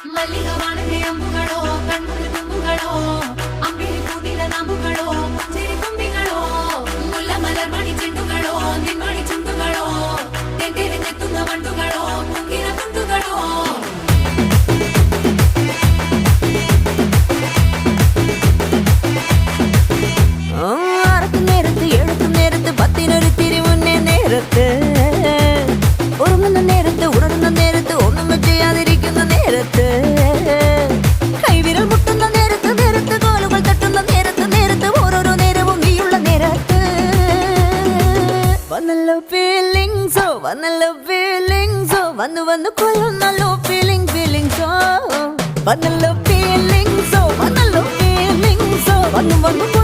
മല്ലികവാണന്റെ അമ്പുകളോ കൺമുറി തുമ്പുകളോ അമ്പിളി കൂട്ടില നാമ്പുകളോ പുഞ്ചിരി തുമ്പികളോ മുല്ലമലർമണി ചെണ്ടുകളോ നിൻമണി ചുണ്ടുകളോ തെന്തിരിഞ്ഞെത്തുന്ന വണ്ടുകളോ മുങ്ങിന തുണ്ടുകളോ നേരത്ത് എഴുത്തും നേരത്ത് പത്തിനൊരു തിരിമുന്നേ നേരത്ത് ഉറങ്ങുന്ന നേരത്ത് ഉണരുന്ന നേരത്ത് ഒന്നും ചെയ്യാതിരിക്കുന്ന നേരത്ത് കൈവിരൽ മുട്ടുന്ന നേരത്ത് നേരത്ത് കോലുകൾ തട്ടുന്ന നേരത്ത് നേരത്ത് ഓരോരോ നേരവും നീയുള്ള നേരത്ത് വന്നല്ലോ ഫീലിങ്സോ വന്നല്ലോ ഫീലിങ്സോ വന്നു വന്നു കൊള്ളുന്നല്ലോ ഫീലിങ്സോ വന്നല്ലോ ഫീലിങ്സോ വന്നല്ലോ ഫീലിങ്സോ വന്നു വന്നു